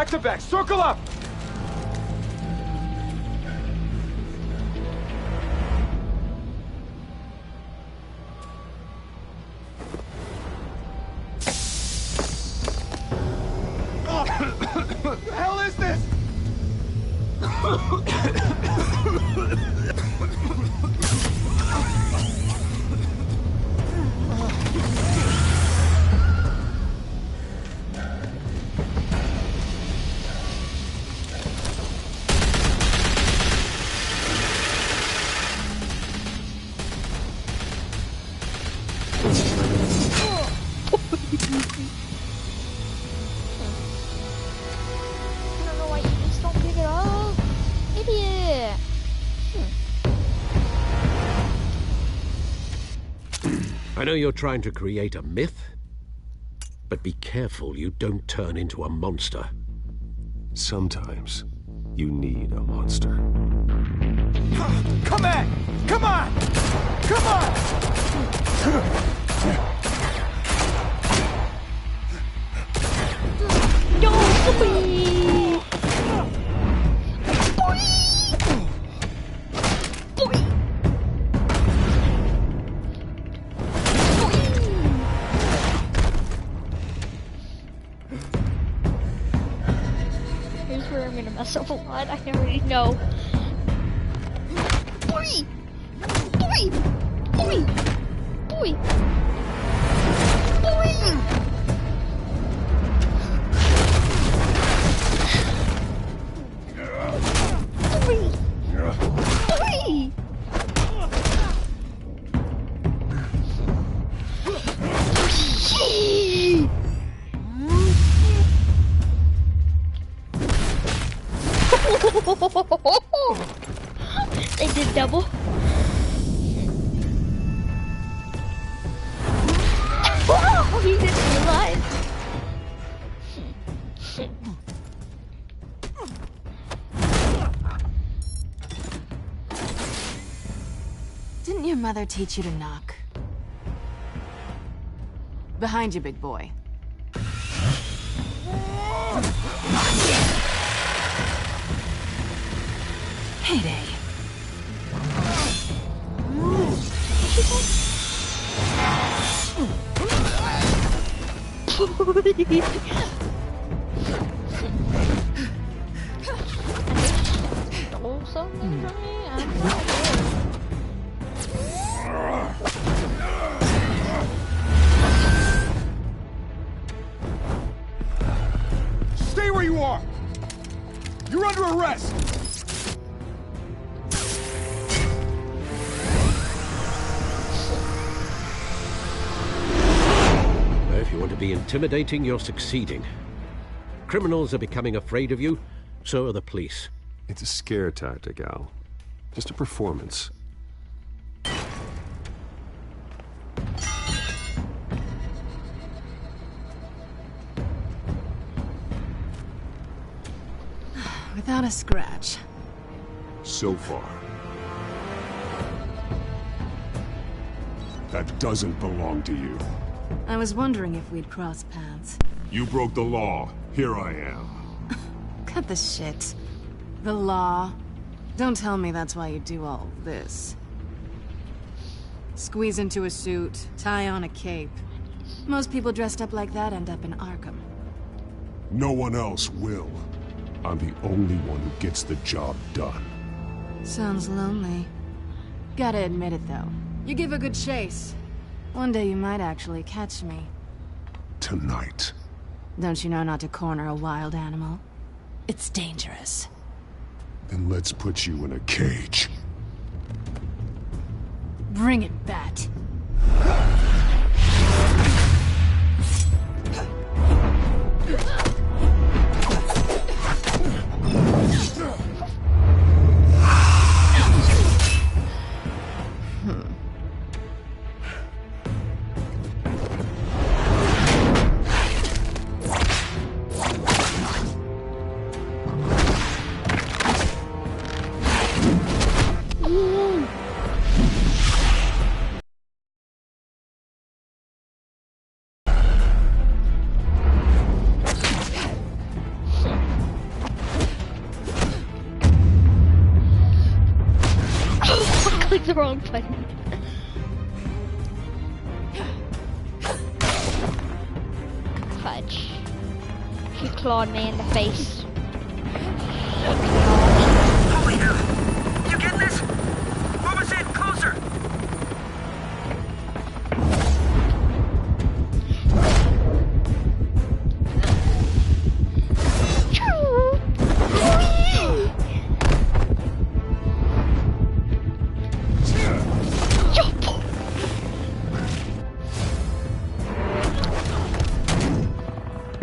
Back to back. Circle up! What the hell is this? I don't know why you just don't pick it up. Idiot. I know you're trying to create a myth, but be careful you don't turn into a monster. Sometimes you need a monster. Come on! Come on! Come on! No, boy. Boy. Here's where I'm gonna mess up a lot. I already know. Boy. Boy. Boy. Boy. Boy. Boy. They did double. Oh, he didn't realize. Didn't your mother teach you to knock? Behind you, big boy. Heyday. Stole something from me? I'm not good. Stay where you are! You're under arrest! If you want to be intimidating, you're succeeding. Criminals are becoming afraid of you, so are the police. It's a scare tactic, Al. Just a performance. Without a scratch. So far. That doesn't belong to you. I was wondering if we'd cross paths. You broke the law. Here I am. Cut the shit. The law. Don't tell me that's why you do all this. Squeeze into a suit, tie on a cape. Most people dressed up like that end up in Arkham. No one else will. I'm the only one who gets the job done. Sounds lonely. Gotta admit it, though. You give a good chase. One day you might actually catch me. Tonight. Don't you know not to corner a wild animal? It's dangerous. Then let's put you in a cage. Bring it, Bat. wrong button. Fudge. She clawed me in the face. Holy hell! You getting this? Move us in, closer!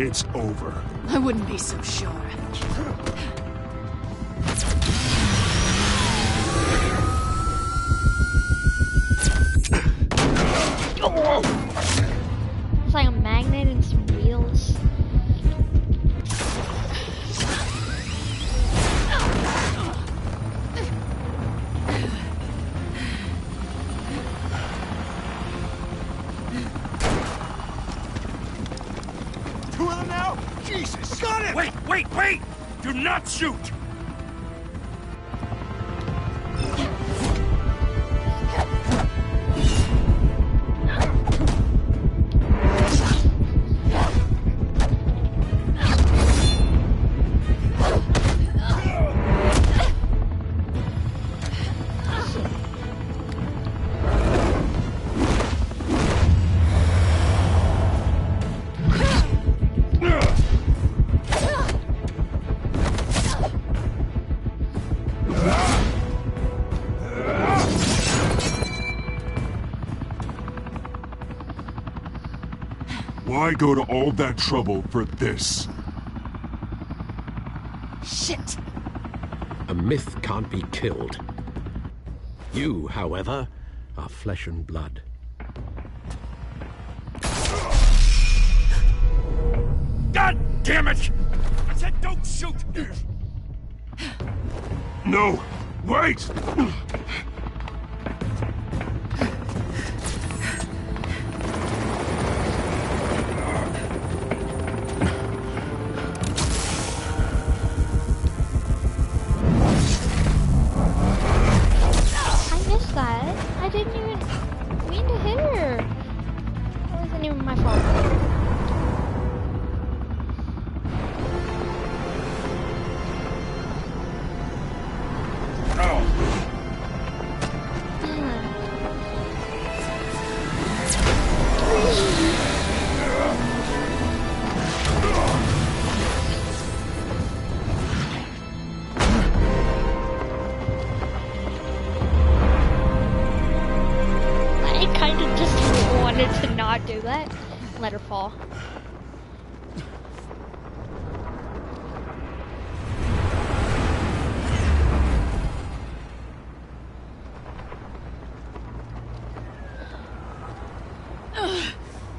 It's over. I wouldn't be so sure. It's like a magnet and some wheels. Two of them now? Jesus, got it! Wait! Do not shoot! Why go to all that trouble for this? Shit! A myth can't be killed. You, however, are flesh and blood. God damn it! I said don't shoot! No! Wait! I didn't even mean to hit her. That wasn't even my fault. To not do that, let her fall.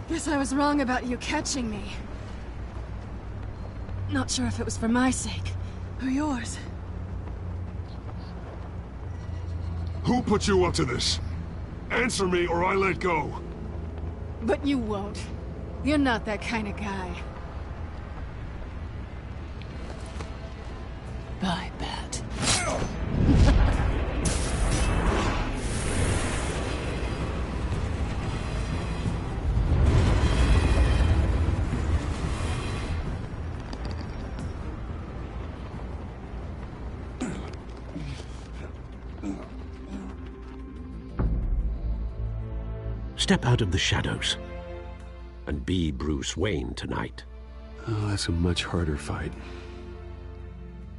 Guess I was wrong about you catching me. Not sure if it was for my sake or yours. Who put you up to this? Answer me or I let go. But you won't. You're not that kind of guy. Bye, Bat. Step out of the shadows and be Bruce Wayne tonight. Oh, that's a much harder fight.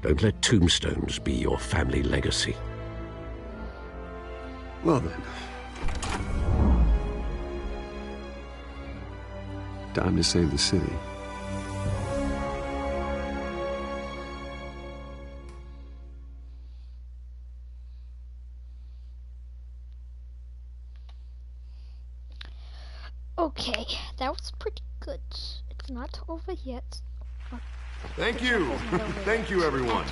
Don't let tombstones be your family legacy. Well then. Time to save the city. Okay, that was pretty good. It's not over yet. Thank you. Thank you, everyone.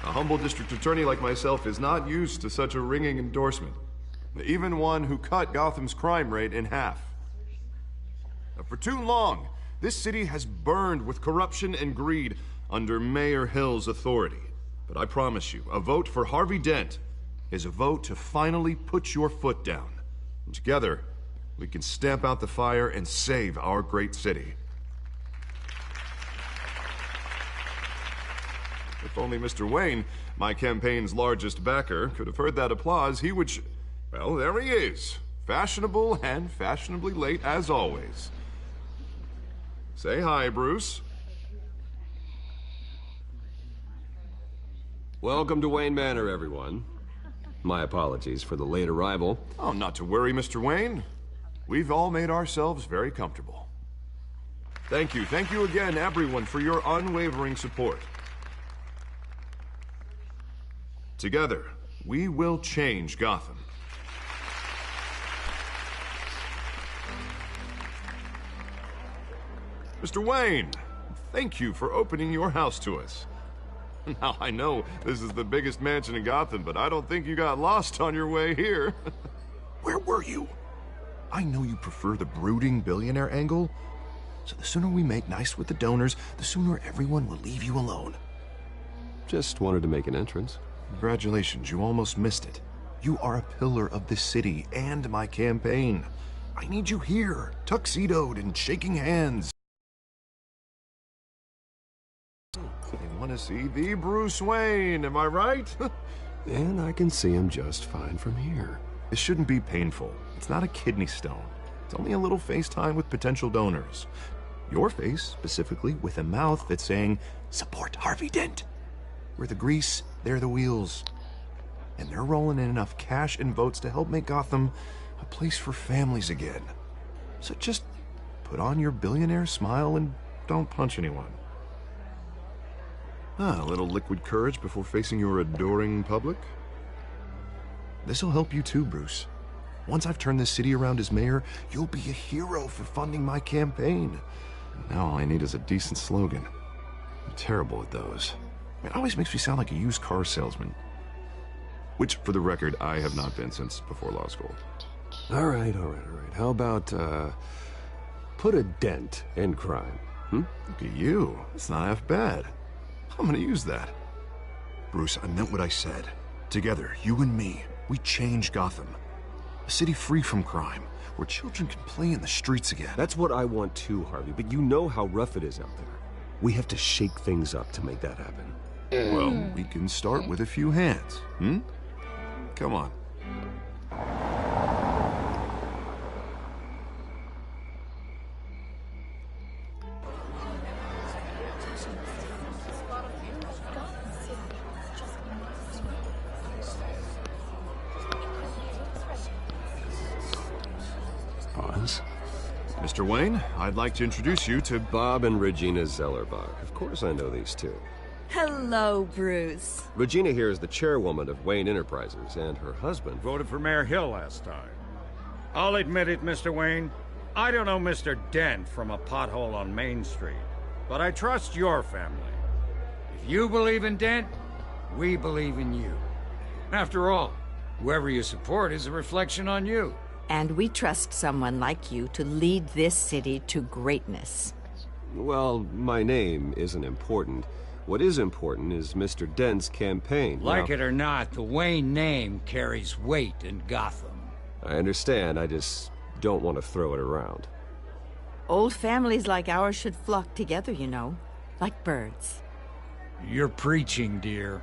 A humble district attorney like myself is not used to such a ringing endorsement. Even one who cut Gotham's crime rate in half. For too long, this city has burned with corruption and greed under Mayor Hill's authority. But I promise you, a vote for Harvey Dent is a vote to finally put your foot down. And together, we can stamp out the fire and save our great city. If only Mr. Wayne, my campaign's largest backer, could have heard that applause, he would well, there he is. Fashionable and fashionably late as always. Say hi, Bruce. Welcome to Wayne Manor, everyone. My apologies for the late arrival. Oh, not to worry, Mr. Wayne. We've all made ourselves very comfortable. Thank you again, everyone, for your unwavering support. Together, we will change Gotham. Mr. Wayne, thank you for opening your house to us. Now, I know this is the biggest mansion in Gotham, but I don't think you got lost on your way here. Where were you? I know you prefer the brooding billionaire angle, so the sooner we make nice with the donors, the sooner everyone will leave you alone. Just wanted to make an entrance. Congratulations, you almost missed it. You are a pillar of this city and my campaign. I need you here, tuxedoed and shaking hands. They want to see the Bruce Wayne, am I right? And I can see him just fine from here. This shouldn't be painful. It's not a kidney stone. It's only a little FaceTime with potential donors. Your face, specifically, with a mouth that's saying, support Harvey Dent. We're the grease, they're the wheels. And they're rolling in enough cash and votes to help make Gotham a place for families again. So just put on your billionaire smile and don't punch anyone. A little liquid courage before facing your adoring public. This'll help you too, Bruce. Once I've turned this city around as mayor, you'll be a hero for funding my campaign. Now all I need is a decent slogan. I'm terrible at those. It always makes me sound like a used car salesman. Which, for the record, I have not been since before law school. All right. How about, put a dent in crime, Look at you. It's not half bad. I'm gonna use that. Bruce, I meant what I said. Together, you and me, we change Gotham. A city free from crime, where children can play in the streets again. That's what I want too, Harvey, but you know how rough it is out there. We have to shake things up to make that happen. Well, we can start with a few hands, Come on. Pause. Mr. Wayne, I'd like to introduce you to Bob and Regina Zellerbach. Of course I know these two. Hello, Bruce. Regina here is the chairwoman of Wayne Enterprises, and her husband Voted for Mayor Hill last time. I'll admit it, Mr. Wayne. I don't know Mr. Dent from a pothole on Main Street, but I trust your family. If you believe in Dent, we believe in you. After all, whoever you support is a reflection on you. And we trust someone like you to lead this city to greatness. Well, my name isn't important. What is important is Mr. Dent's campaign. Like it or not, the Wayne name carries weight in Gotham. I understand, I just don't want to throw it around. Old families like ours should flock together, you know, like birds. You're preaching, dear.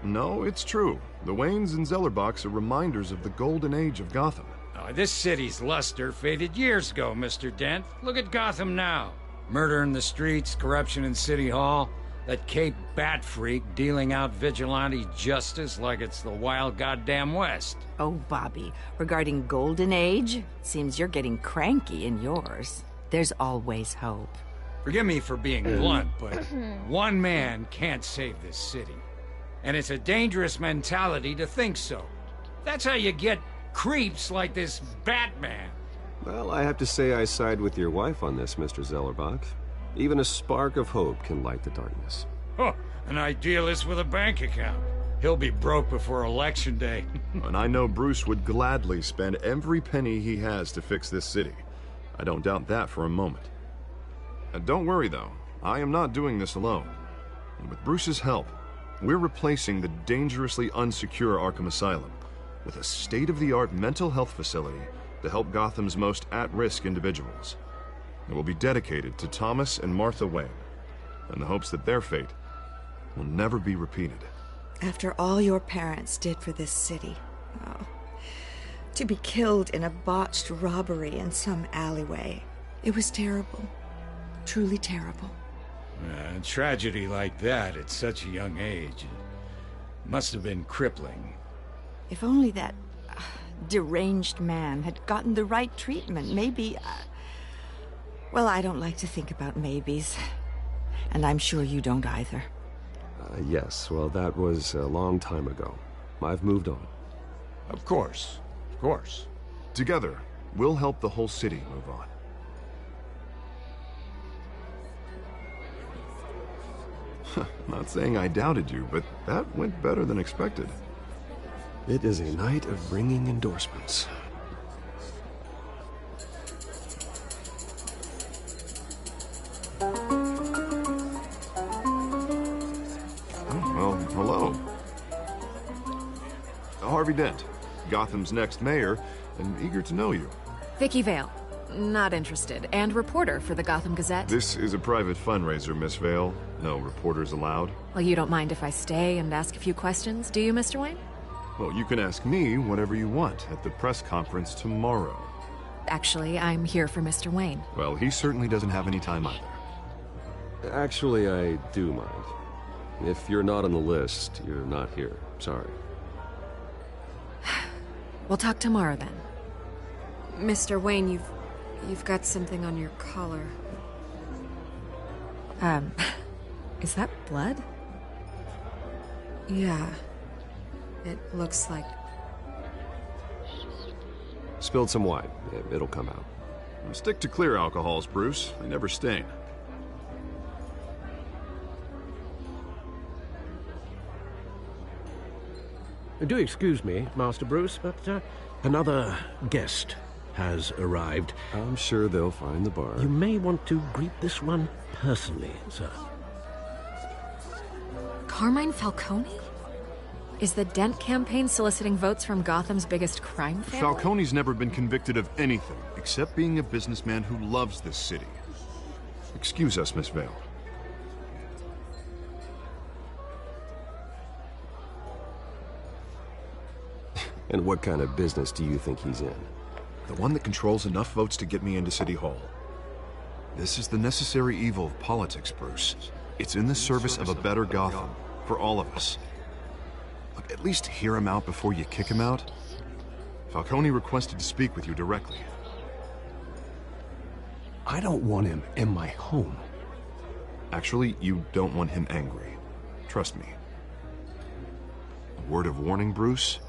No, it's true. The Waynes and Zellerbachs are reminders of the golden age of Gotham. This city's luster faded years ago, Mr. Dent. Look at Gotham now. Murder in the streets, corruption in City Hall, that Cape Bat freak dealing out vigilante justice like it's the wild goddamn West. Oh, Bobby, regarding Golden Age, seems you're getting cranky in yours. There's always hope. Forgive me for being blunt, but one man can't save this city. And it's a dangerous mentality to think so. That's how you get creeps like this Batman. Well, I have to say I side with your wife on this, Mr. Zellerbach. Even a spark of hope can light the darkness. Oh, an idealist with a bank account. He'll be broke before Election Day. And I know Bruce would gladly spend every penny he has to fix this city. I don't doubt that for a moment. Don't worry, though. I am not doing this alone. And with Bruce's help, we're replacing the dangerously unsecure Arkham Asylum with a state-of-the-art mental health facility to help Gotham's most at-risk individuals. It will be dedicated to Thomas and Martha Wayne, in the hopes that their fate will never be repeated. After all your parents did for this city, oh, to be killed in a botched robbery in some alleyway, it was terrible. Truly terrible. A tragedy like that at such a young age must have been crippling. If only that deranged man had gotten the right treatment, maybe... well, I don't like to think about maybes. And I'm sure you don't either. Yes, well, that was a long time ago. I've moved on. Of course. Of course. Together, we'll help the whole city move on. Not saying I doubted you, but that went better than expected. It is a night of ringing endorsements. Well, hello. Harvey Dent, Gotham's next mayor, and eager to know you. Vicky Vale. Not interested. And reporter for the Gotham Gazette. This is a private fundraiser, Miss Vale. No reporters allowed. Well, you don't mind if I stay and ask a few questions, do you, Mr. Wayne? Well, you can ask me whatever you want at the press conference tomorrow. Actually, I'm here for Mr. Wayne. Well, he certainly doesn't have any time either. Actually, I do mind. If you're not on the list, you're not here. Sorry. We'll talk tomorrow then. Mr. Wayne, you've got something on your collar. Is that blood? Yeah. It looks like... Spilled some wine. It'll come out. Stick to clear alcohols, Bruce. They never stain. Do excuse me, Master Bruce, but another guest has arrived. I'm sure they'll find the bar. You may want to greet this one personally, sir. Carmine Falcone? Is the Dent campaign soliciting votes from Gotham's biggest crime family? Falcone's never been convicted of anything, except being a businessman who loves this city. Excuse us, Miss Vale. And what kind of business do you think he's in? The one that controls enough votes to get me into City Hall. This is the necessary evil of politics, Bruce. It's in the service of a better Gotham, for all of us. Look, at least hear him out before you kick him out. Falcone requested to speak with you directly. I don't want him in my home. Actually, you don't want him angry. Trust me. A word of warning, Bruce?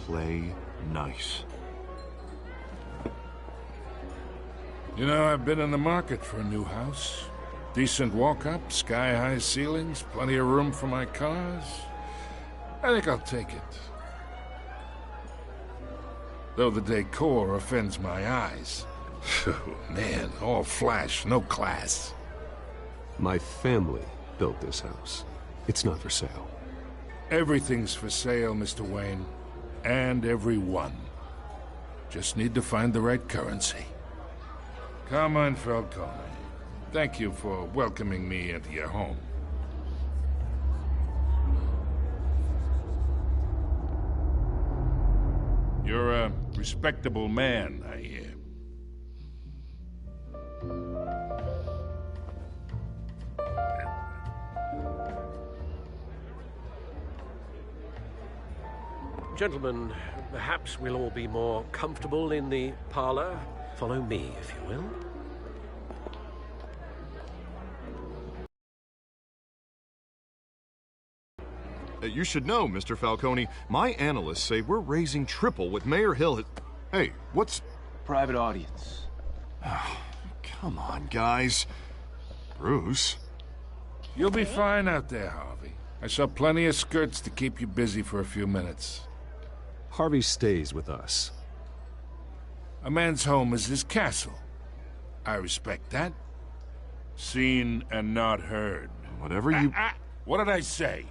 Play nice. You know, I've been in the market for a new house. Decent walk-up, sky-high ceilings, plenty of room for my cars. I think I'll take it. Though the decor offends my eyes. Oh, man, all flash, no class. My family built this house. It's not for sale. Everything's for sale, Mr. Wayne. And everyone. Just need to find the right currency. Carmine Falcone, thank you for welcoming me into your home. You're a respectable man, I hear. Gentlemen, perhaps we'll all be more comfortable in the parlor. Follow me, if you will. You should know, Mr. Falcone, my analysts say we're raising triple what Mayor Hill has... Hey, what's... Private audience. Oh, come on, guys. Bruce? You'll be fine out there, Harvey. I saw plenty of skirts to keep you busy for a few minutes. Harvey stays with us. A man's home is his castle. I respect that. Seen and not heard. Whatever you... What did I say?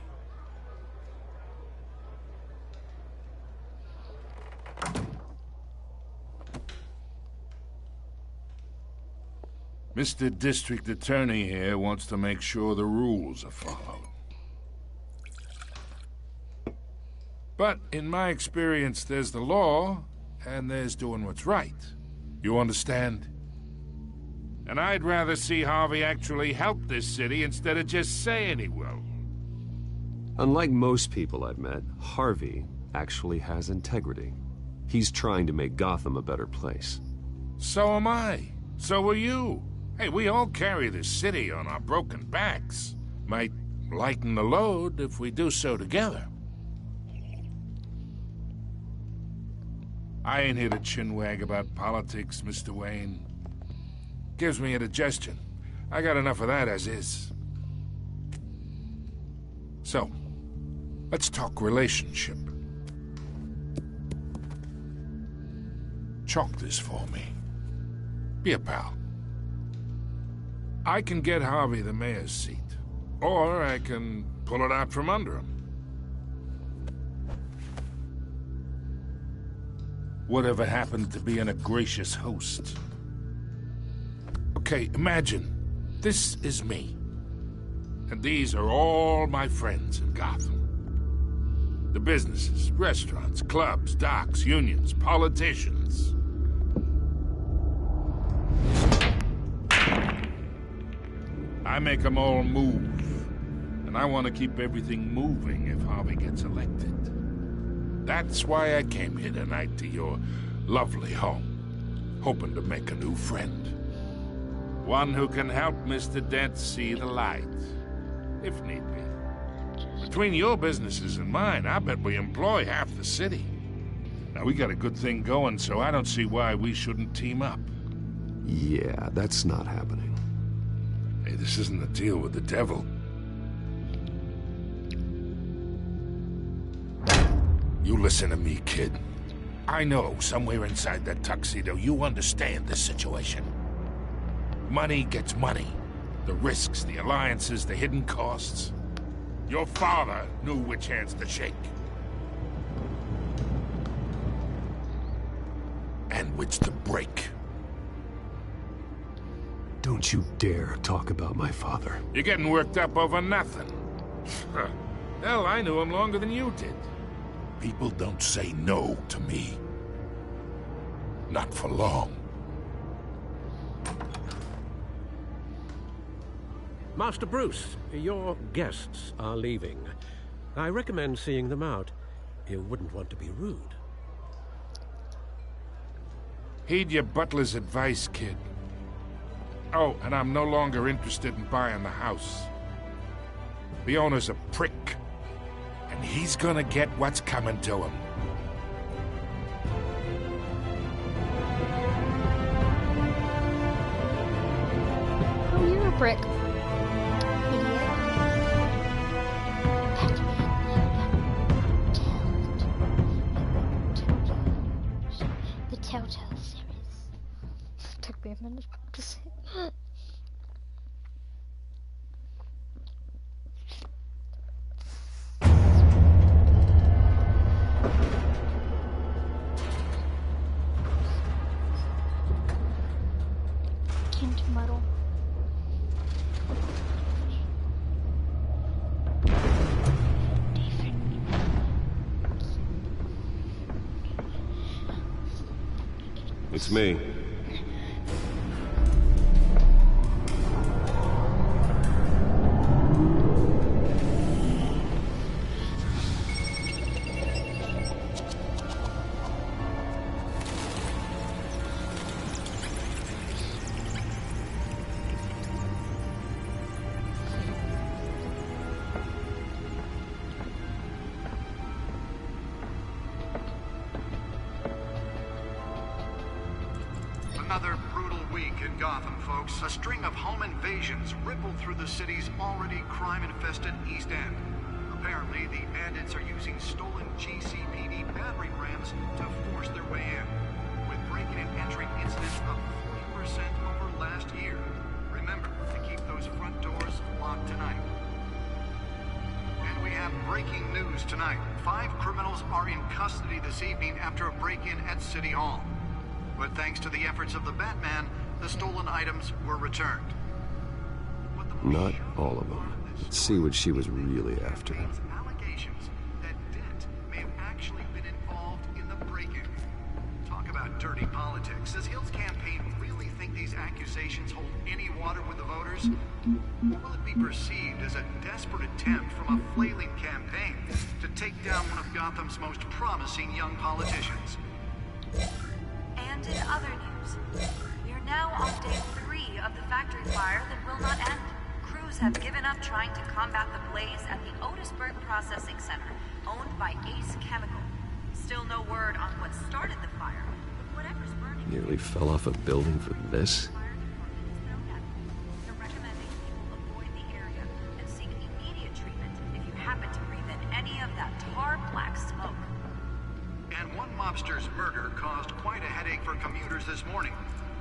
Mr. District Attorney here wants to make sure the rules are followed. But in my experience, there's the law, and there's doing what's right. You understand? And I'd rather see Harvey actually help this city instead of just saying he will. Unlike most people I've met, Harvey actually has integrity. He's trying to make Gotham a better place. So am I. So are you. Hey, we all carry this city on our broken backs. Might lighten the load if we do so together. I ain't here to chinwag about politics, Mr. Wayne. Gives me indigestion. I got enough of that as is. So, let's talk relationship. Chalk this for me. Be a pal. I can get Harvey the mayor's seat, or I can pull it out from under him. Whatever happened to being a gracious host? Okay, imagine, this is me. And these are all my friends in Gotham. The businesses, restaurants, clubs, docks, unions, politicians. I make them all move. And I want to keep everything moving if Harvey gets elected. That's why I came here tonight to your lovely home, hoping to make a new friend. One who can help Mr. Dent see the light, if need be. Between your businesses and mine, I bet we employ half the city. Now, we got a good thing going, so I don't see why we shouldn't team up. Yeah, that's not happening. Hey, this isn't a deal with the devil. You listen to me, kid. I know somewhere inside that tuxedo you understand this situation. Money gets money. The risks, the alliances, the hidden costs. Your father knew which hands to shake. And which to break. Don't you dare talk about my father. You're getting worked up over nothing. Hell, I knew him longer than you did. People don't say no to me. Not for long. Master Bruce, your guests are leaving. I recommend seeing them out. You wouldn't want to be rude. Heed your butler's advice, kid. Oh, and I'm no longer interested in buying the house. The owner's a prick. And he's gonna get what's coming to him. Oh, you're a prick. The Telltale series. Took me a minute to say. Muddle. It's me. Another brutal week in Gotham, folks. A string of home invasions rippled through the city's already crime-infested East End. Apparently, the bandits are using stolen GCPD battering rams to force their way in, with breaking and entering incidents up 40% over last year. Remember to keep those front doors locked tonight. And we have breaking news tonight. 5 criminals are in custody this evening after a break-in at City Hall. But thanks to the efforts of the Batman, the stolen items were returned. Not all of them. Let's see what she was really after. Allegations that Dent may have actually been involved in the break-in. Talk about dirty politics. Does Hill's campaign really think these accusations hold any water with the voters? Will it be perceived as a desperate attempt from a flailing campaign to take down one of Gotham's most promising young politicians? And in other news, we are now on day 3 of the factory fire that will not end. Crews have given up trying to combat the blaze at the Otisburg Processing Center, owned by Ace Chemical. Still no word on what started the fire, but whatever's burning... Nearly fell off a building for this? They're recommending people avoid the area and seek immediate treatment if you happen to breathe in any of that tar black smoke. And one mobster's murder caused quite a headache for commuters this morning.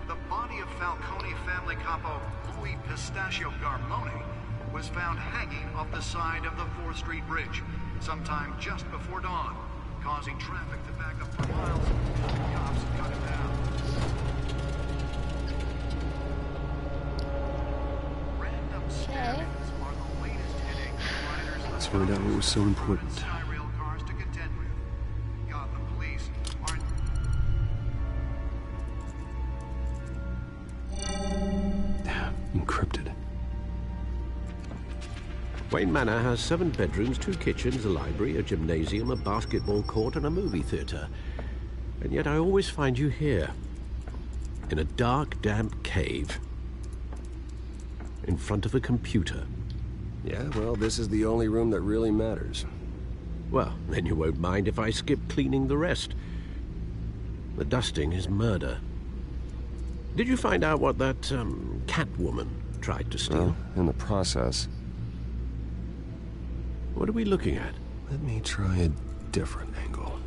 The body of Falcone family capo Louis Pistachio Garmone was found hanging off the side of the 4th Street Bridge sometime just before dawn, causing traffic to back up for miles. The cops cut him down. Random stabbings are the latest headache for riders. Let's find out what was so important. Skyrail cars to contend with. Gotham police aren't... Encrypted. Wayne Manor has 7 bedrooms, 2 kitchens, a library, a gymnasium, a basketball court, and a movie theater. And yet I always find you here, in a dark, damp cave, in front of a computer. Yeah, well, this is the only room that really matters. Well, then you won't mind if I skip cleaning the rest. The dusting is murder. Did you find out what that, Catwoman tried to steal? Well, in the process. What are we looking at? Let me try a different angle.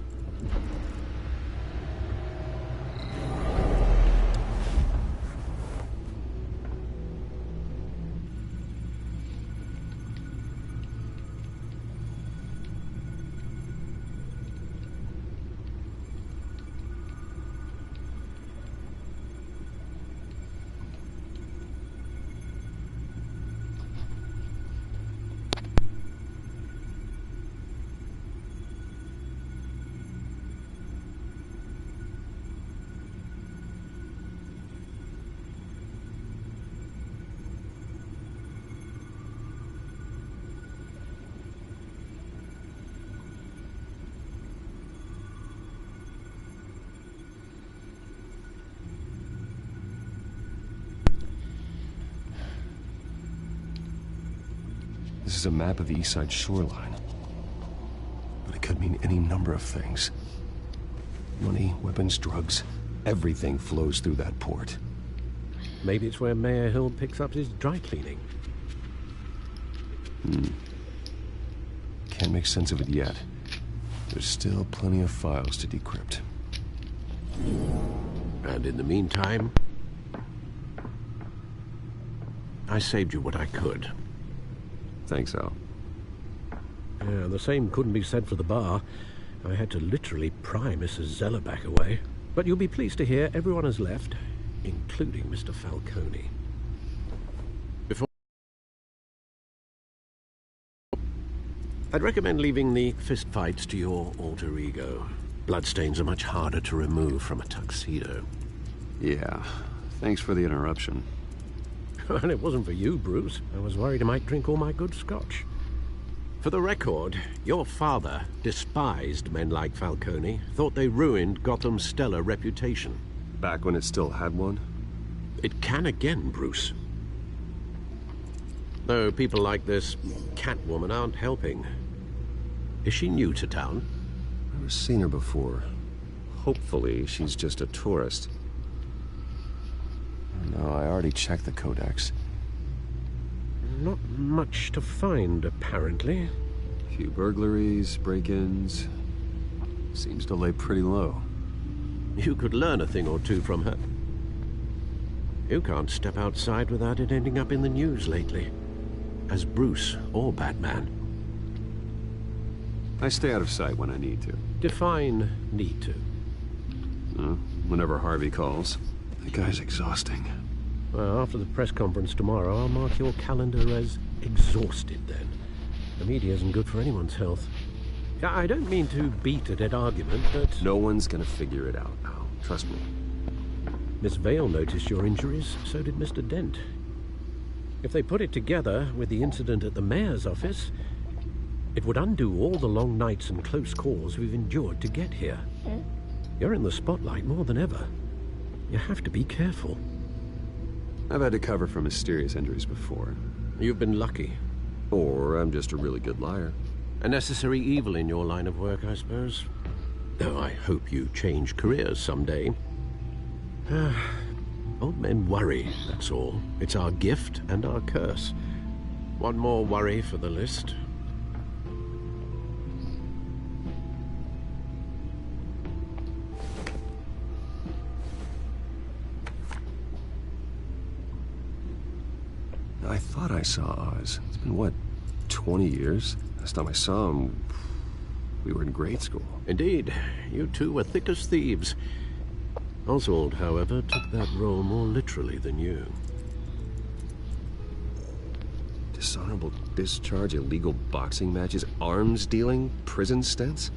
This is a map of the East Side shoreline. But it could mean any number of things. Money, weapons, drugs, everything flows through that port. Maybe it's where Mayor Hill picks up his dry cleaning. Can't make sense of it yet. There's still plenty of files to decrypt. And in the meantime, I saved you what I could. Thanks, Al. Yeah, the same couldn't be said for the bar. I had to literally pry Mrs. Zellerback away. But you'll be pleased to hear everyone has left, including Mr. Falcone. Before... I'd recommend leaving the fistfights to your alter ego. Bloodstains are much harder to remove from a tuxedo. Yeah, thanks for the interruption. And it wasn't for you, Bruce. I was worried I might drink all my good scotch. For the record, your father despised men like Falcone, thought they ruined Gotham's stellar reputation. Back when it still had one? It can again, Bruce. Though people like this Catwoman aren't helping. Is she new to town? Never seen her before. Hopefully, she's just a tourist. No, I already checked the codex. Not much to find, apparently. A few burglaries, break-ins. Seems to lay pretty low. You could learn a thing or two from her. You can't step outside without it ending up in the news lately. As Bruce or Batman. I stay out of sight when I need to. Define need to. Whenever Harvey calls. The guy's exhausting. Well, after the press conference tomorrow, I'll mark your calendar as exhausted then. The media isn't good for anyone's health. I don't mean to beat a dead argument, but... No one's gonna figure it out now. Trust me. Miss Vale noticed your injuries, so did Mr. Dent. If they put it together with the incident at the mayor's office, it would undo all the long nights and close calls we've endured to get here. You're in the spotlight more than ever. You have to be careful. I've had to cover for mysterious injuries before. You've been lucky. Or I'm just a really good liar. A necessary evil in your line of work, I suppose. Though I hope you change careers someday. Old men worry, that's all. It's our gift and our curse. One more worry for the list. I thought I saw Oz. It's been, what, 20 years? Last time I saw him, we were in grade school. Indeed. You two were thick as thieves. Oswald, however, took that role more literally than you. Dishonorable discharge, illegal boxing matches, arms dealing, prison stints?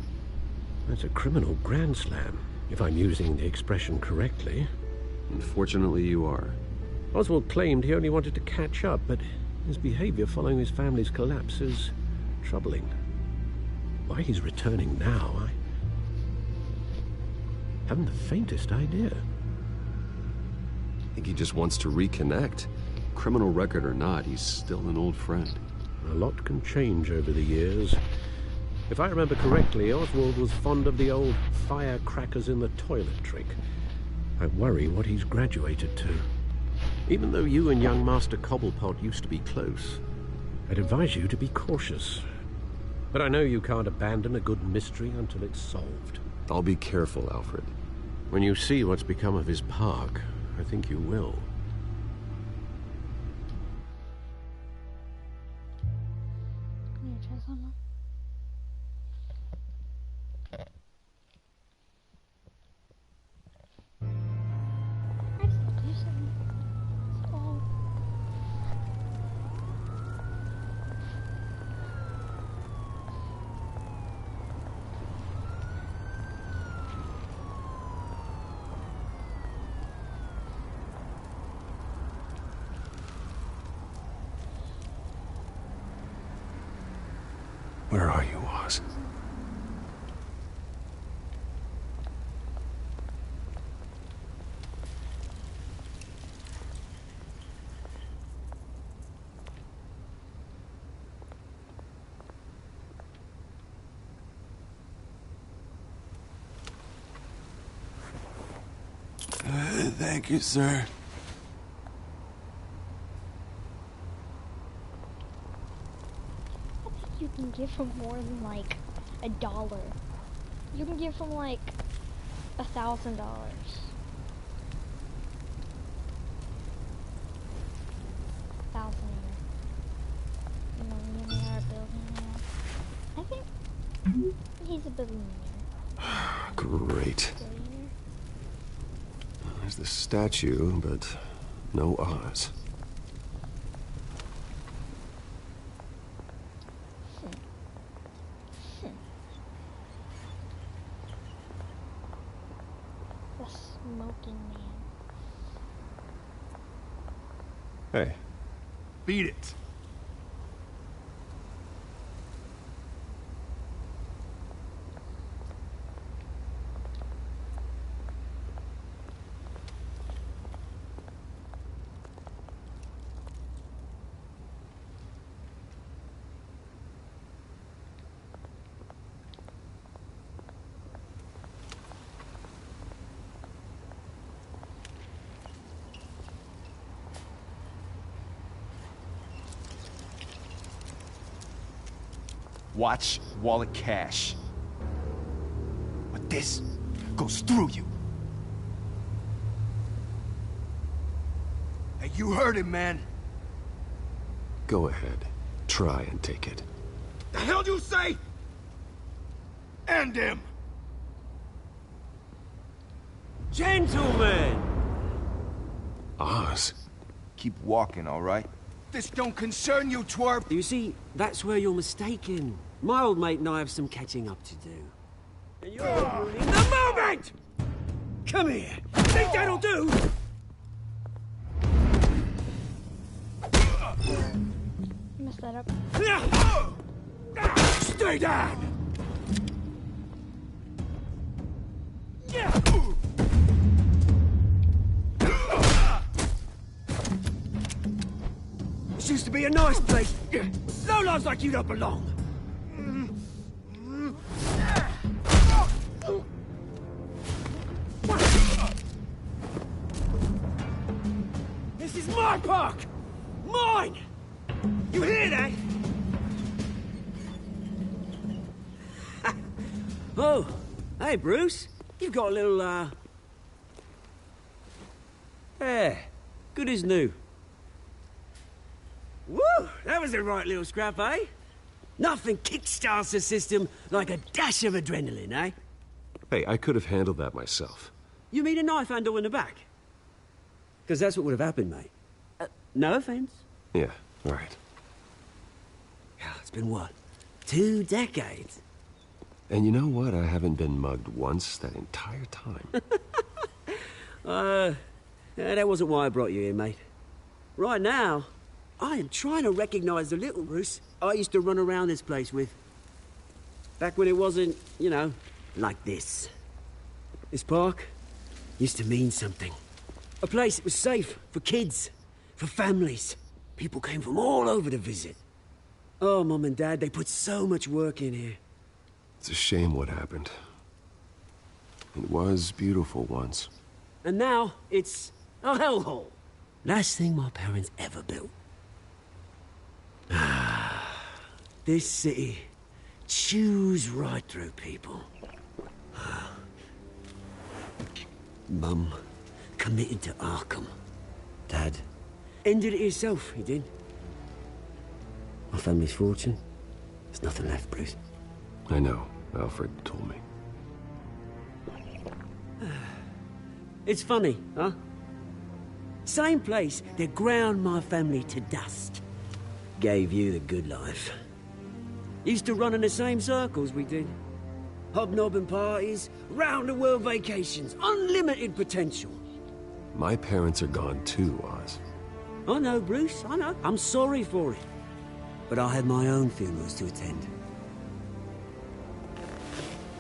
That's a criminal grand slam, if I'm using the expression correctly. Unfortunately, you are. Oswald claimed he only wanted to catch up, but his behavior following his family's collapse is troubling. Why he's returning now, I haven't the faintest idea. I think he just wants to reconnect. Criminal record or not, he's still an old friend. A lot can change over the years. If I remember correctly, Oswald was fond of the old firecrackers in the toilet trick. I worry what he's graduated to. Even though you and young Master Cobblepot used to be close, I'd advise you to be cautious. But I know you can't abandon a good mystery until it's solved. I'll be careful, Alfred. When you see what's become of his park, I think you will. Where are you, Oz? Thank you, sir. You can give him more than like $1. You can give him like $1,000. I think he's a billionaire. Great. There's the statue, but no Oz. The smoking man. Hey. Beat it. Watch wallet cash. But this goes through you. Hey, you heard him, man. Go ahead. Try and take it. The hell you say? End him. Gentlemen, Oz? Keep walking, all right? This don't concern you, twerp! You see, that's where you're mistaken. My old mate and I have some catching up to do. And you're ruining the moment! Come here! Think that'll do? Messed that up. Stay down! This used to be a nice place. Lowlifes like you don't belong. This is my park! Mine! You hear that? Oh, hey, Bruce. You've got a little, Yeah, good as new. Woo! That was a right little scrap, eh? Nothing kickstarts the system like a dash of adrenaline, eh? Hey, I could have handled that myself. You mean a knife handle in the back? Because that's what would have happened, mate. No offense. Yeah, right. It's been what? 2 decades? And you know what? I haven't been mugged once that entire time. That wasn't why I brought you here, mate. Right now, I am trying to recognize the little Bruce I used to run around this place with. Back when it wasn't, you know, like this. This park used to mean something. A place that was safe for kids, for families. People came from all over to visit. Oh, Mum and Dad, they put so much work in here. It's a shame what happened. It was beautiful once. And now, it's a hellhole. Last thing my parents ever built. This city chews right through people. Mum committed to Arkham. Dad ended it himself, he did. My family's fortune, there's nothing left, Bruce. I know. Alfred told me. It's funny, huh? Same place that ground my family to dust. Gave you the good life. Used to run in the same circles we did. Hobnobbing parties, round-the-world vacations, unlimited potential. My parents are gone too, Oz. I know, Bruce, I know. I'm sorry for it. But I had my own funerals to attend.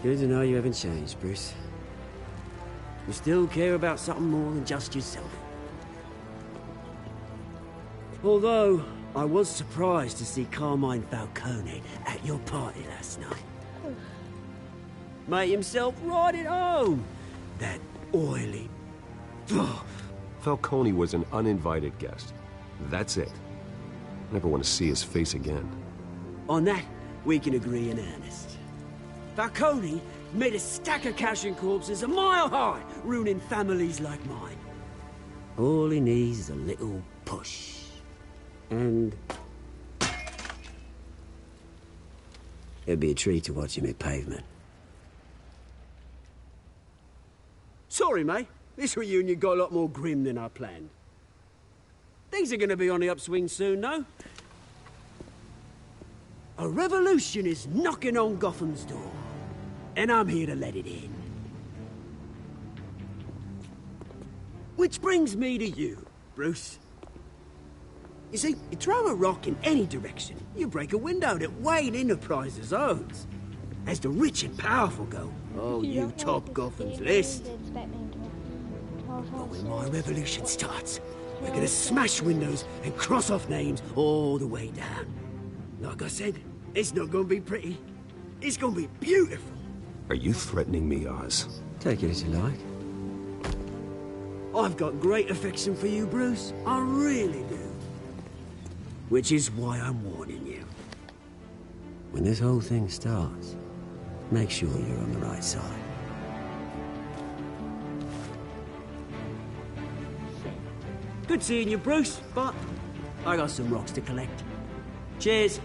Good to know you haven't changed, Bruce. You still care about something more than just yourself. Although, I was surprised to see Carmine Falcone at your party last night. Made himself right at home. That oily... Falcone was an uninvited guest. That's it. Never want to see his face again. On that, we can agree in earnest. Falcone made a stack of cash and corpses a mile high, ruining families like mine. All he needs is a little push. And... it'd be a treat to watch him hit pavement. Sorry, mate. This reunion got a lot more grim than I planned. Things are gonna be on the upswing soon, no? A revolution is knocking on Gotham's door. And I'm here to let it in. Which brings me to you, Bruce. You see, you throw a rock in any direction, you break a window that Wayne Enterprises owns. As the rich and powerful go, oh, you top Gotham's list. But when my revolution starts, we're gonna smash windows and cross off names all the way down. Like I said, it's not gonna be pretty. It's gonna be beautiful. Are you threatening me, Oz? Take it as you like. I've got great affection for you, Bruce. I really do. Which is why I'm warning you. When this whole thing starts, make sure you're on the right side. Good seeing you, Bruce, but I got some rocks to collect. Cheers.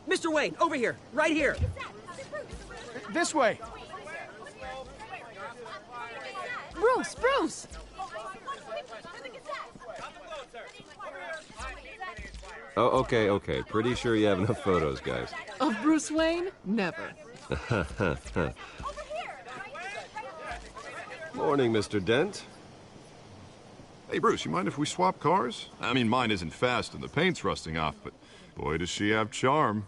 Mr. Wayne, over here, right here. This way. Bruce! Oh, okay. Pretty sure you have enough photos, guys. Of Bruce Wayne? Never. Morning, Mr. Dent. Hey, Bruce, you mind if we swap cars? I mean, mine isn't fast and the paint's rusting off, but boy, does she have charm.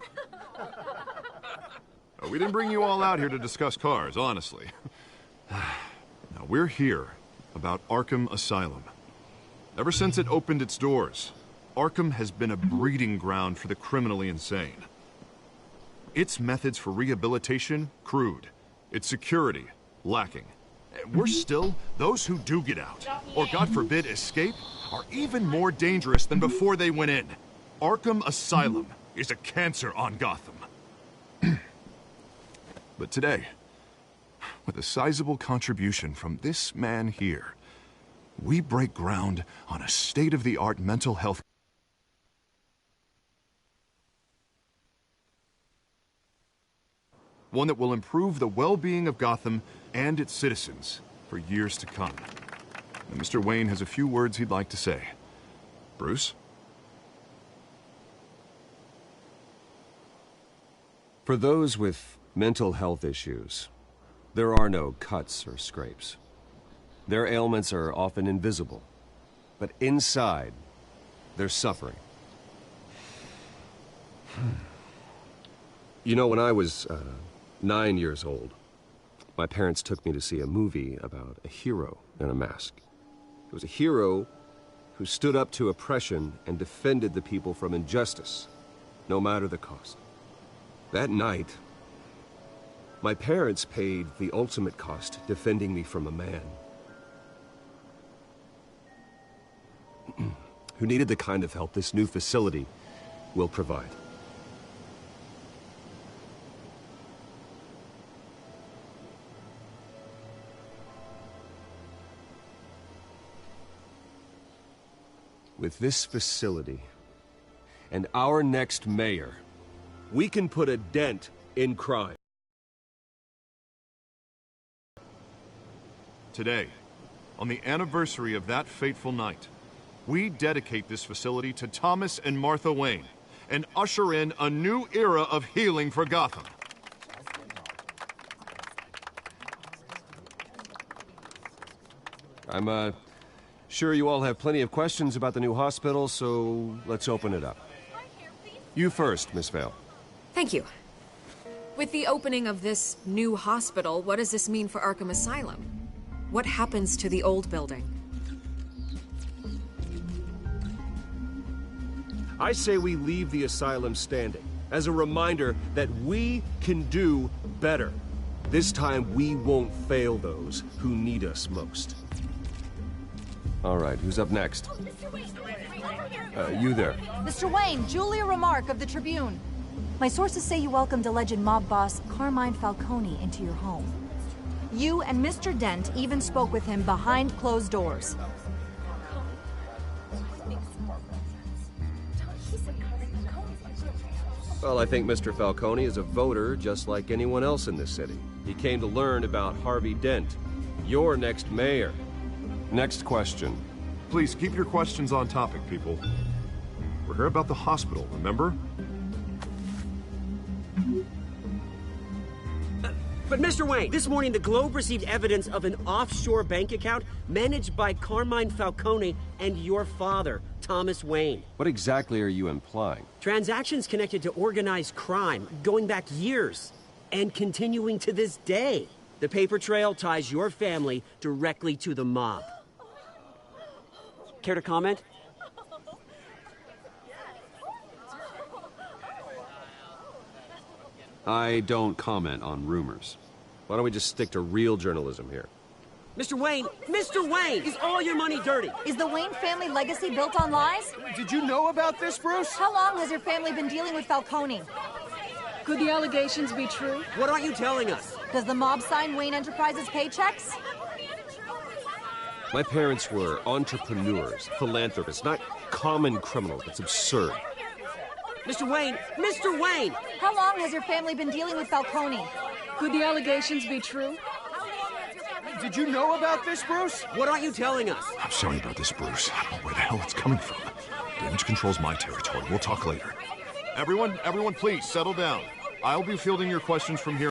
We didn't bring you all out here to discuss cars, honestly. Now, we're here about Arkham Asylum. Ever since it opened its doors, Arkham has been a breeding ground for the criminally insane. Its methods for rehabilitation, crude. Its security, lacking. Worse still, those who do get out, or God forbid escape, are even more dangerous than before they went in. Arkham Asylum is a cancer on Gotham. But today, with a sizable contribution from this man here, we break ground on a state-of-the-art mental health one that will improve the well-being of Gotham and its citizens for years to come. And Mr. Wayne has a few words he'd like to say. Bruce? For those with mental health issues, there are no cuts or scrapes. Their ailments are often invisible, but inside, they're suffering. You know, when I was 9 years old, my parents took me to see a movie about a hero in a mask. It was a hero who stood up to oppression and defended the people from injustice, no matter the cost. That night, my parents paid the ultimate cost defending me from a man who needed the kind of help this new facility will provide. With this facility and our next mayor, we can put a dent in crime. Today, on the anniversary of that fateful night, we dedicate this facility to Thomas and Martha Wayne and usher in a new era of healing for Gotham. I'm sure you all have plenty of questions about the new hospital, so let's open it up. You first, Miss Vale. Thank you. With the opening of this new hospital, what does this mean for Arkham Asylum? What happens to the old building? I say we leave the asylum standing as a reminder that we can do better. This time we won't fail those who need us most. All right, who's up next? You there. Mr. Wayne, Julia Remark of the Tribune. My sources say you welcomed alleged mob boss Carmine Falcone into your home. You and Mr. Dent even spoke with him behind closed doors. Well, I think Mr. Falcone is a voter just like anyone else in this city. He came to learn about Harvey Dent, your next mayor. Next question. Please keep your questions on topic, people. We're here about the hospital, remember? But Mr. Wayne, this morning the Globe received evidence of an offshore bank account managed by Carmine Falcone and your father, Thomas Wayne. What exactly are you implying? Transactions connected to organized crime, going back years, and continuing to this day. The paper trail ties your family directly to the mob. Care to comment? I don't comment on rumors. Why don't we just stick to real journalism here? Mr. Wayne, is all your money dirty? Is the Wayne family legacy built on lies? Did you know about this, Bruce? How long has your family been dealing with Falcone? Could the allegations be true? What aren't you telling us? Does the mob sign Wayne Enterprises paychecks? My parents were entrepreneurs, philanthropists, not common criminals. That's absurd. Mr. Wayne! Mr. Wayne! How long has your family been dealing with Falcone? Could the allegations be true? Did you know about this, Bruce? What aren't you telling us? I'm sorry about this, Bruce. I don't know where the hell it's coming from. Damage control's my territory. We'll talk later. Everyone, please, settle down. I'll be fielding your questions from here.